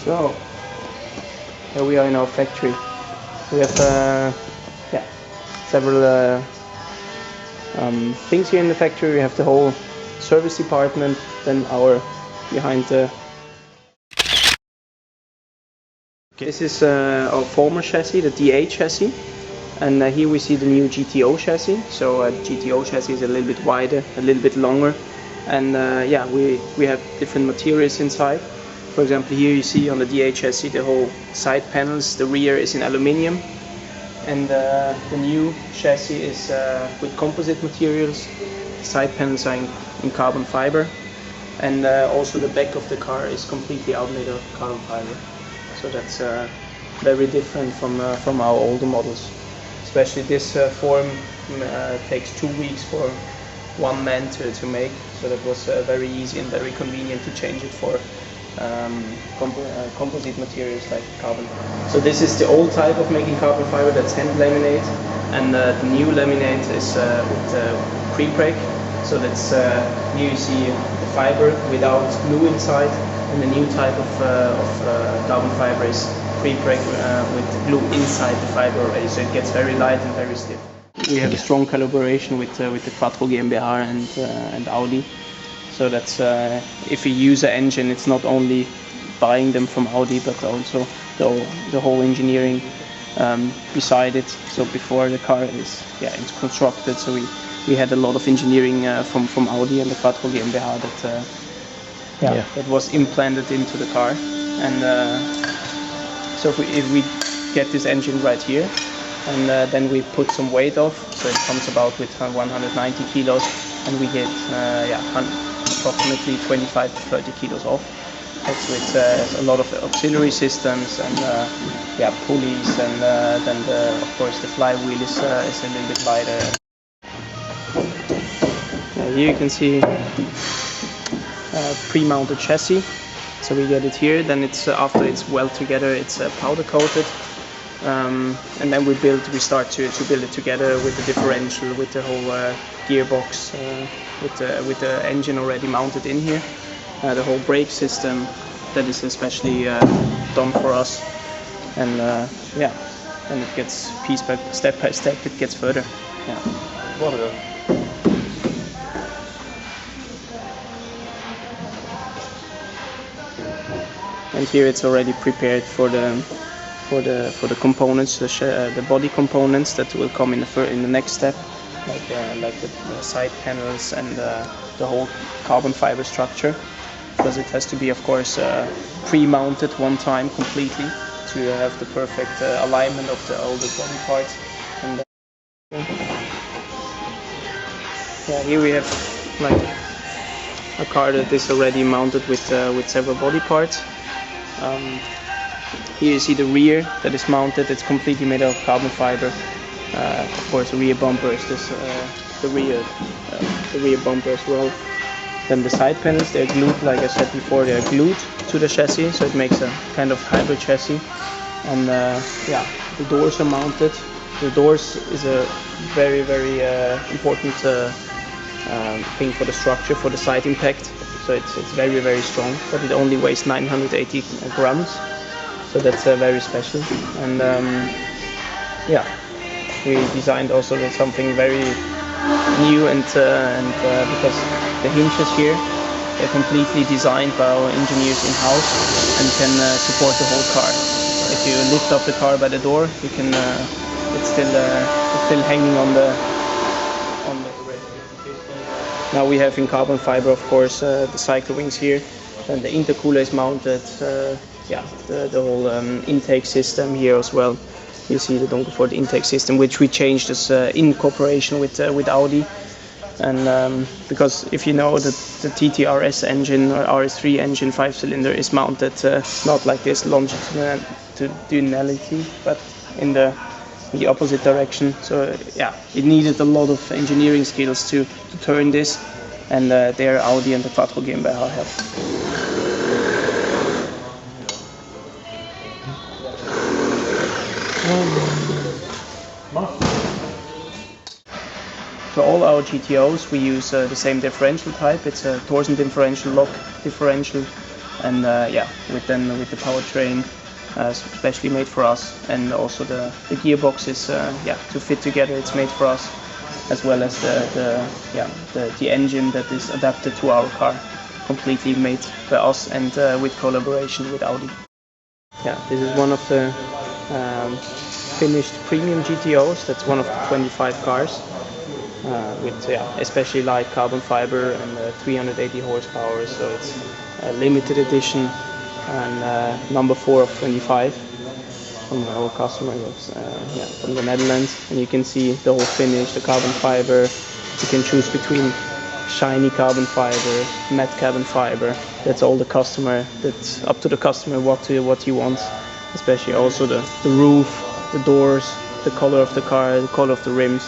So here we are in our factory. We have several things here in the factory. We have the whole service department, then our behind the. This is our former chassis, the DA chassis, and here we see the new GTO chassis. So GTO chassis is a little bit wider, a little bit longer, and we have different materials inside. For example, here you see on the DA chassis the whole side panels, the rear is in aluminium, and the new chassis is with composite materials. The side panels are in carbon fiber, and also the back of the car is completely made of carbon fiber. So that's very different from our older models. Especially this form takes 2 weeks for one man to make, so that was very easy and very convenient to change it for composite materials like carbon. So this is the old type of making carbon fiber, that's hand laminate, and the new laminate is with pre-preg. So that's here you see the fiber without glue inside, and the new type of carbon fiber is pre-preg with glue inside the fiber already, so it gets very light and very stiff. We have a strong collaboration with the Quattro GmbH and Audi. So that's if you use an engine, it's not only buying them from Audi, but also the whole engineering beside it. So before the car is it's constructed, so we had a lot of engineering from Audi and the Quattro GmbH that was implanted into the car. And so if we get this engine right here, and then we put some weight off, so it comes about with 190 kilos, and we get approximately 25 to 30 kilos off. So it's a lot of auxiliary systems and pulleys, and then of course the flywheel is a little bit lighter. Here you can see pre-mounted chassis. So we get it here, then it's after it's welded together, it's powder coated, and then we start to build it together with the differential, with the whole gearbox, with the engine already mounted in here, the whole brake system that is especially done for us, and and it gets step by step it gets further. And here it's already prepared for the components, the body components that will come in the next step, like the side panels and the whole carbon fiber structure, because it has to be, of course, pre-mounted one time completely to have the perfect alignment of all the body parts. And here we have like a car that is already mounted with several body parts. Here you see the rear that is mounted. It's completely made of carbon fiber. Of course, the rear bumper is the rear bumper as well. Then the side panels, they're glued, like I said before, they're glued to the chassis, so it makes a kind of hybrid chassis. And the doors are mounted. The doors is a very important thing for the structure, for the side impact. So it's very, very strong, but it only weighs 980 grams, so that's very special. And we designed also something very new, and because the hinges here, they're completely designed by our engineers in-house and can support the whole car. If you lift up the car by the door, you can it's still hanging on the. Now we have in carbon fiber, of course, the cycle wings here, and the intercooler is mounted, the whole intake system here as well. You see the Donkervoort intake system, which we changed as in cooperation with Audi. And because if you know that the TTRS engine or RS3 engine 5-cylinder is mounted not like this longitudinality, but in the opposite direction. So it needed a lot of engineering skills to turn this, and there Audi and the Quattro GmbH helped. For all our GTOs we use the same differential type. It's a torsion differential, lock differential, and yeah, with the powertrain especially made for us, and also the gearbox is yeah, to fit together. It's made for us, as well as the engine that is adapted to our car, completely made by us, and with collaboration with Audi. Yeah, this is one of the finished premium GTOs. That's one of the 25 cars with especially light carbon fiber and 380 horsepower. So it's a limited edition and number 4 of 25 from our customer, from the Netherlands. And you can see the whole finish, the carbon fiber. You can choose between shiny carbon fiber, matte carbon fiber. That's all the customer. That's up to the customer what he wants. Especially also the roof, the doors, the color of the car, the color of the rims.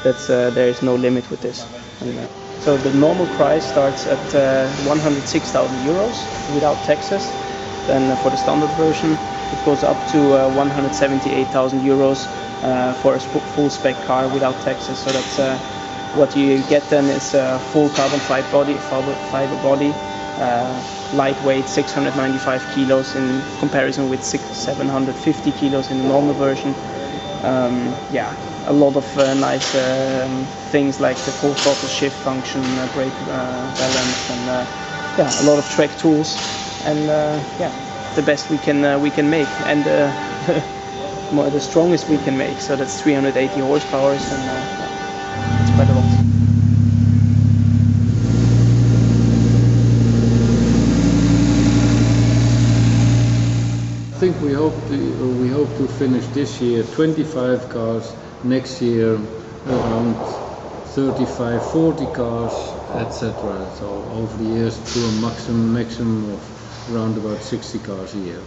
That's there is no limit with this. And, so the normal price starts at 106,000 euros without taxes. Then for the standard version, it goes up to 178,000 euros for a full spec car without taxes. So that's what you get then is a full carbon fiber body, lightweight, 695 kilos in comparison with 750 kilos in the normal version. Yeah, a lot of nice things like the full throttle shift function, brake balance, and yeah, a lot of track tools, and yeah, the best we can make, and the strongest we can make. So that's 380 horsepower, and yeah, it's quite a lot. I think we hope to finish this year 25 cars, next year around 35, 40 cars, etc. So over the years to a maximum of around about 60 cars a year.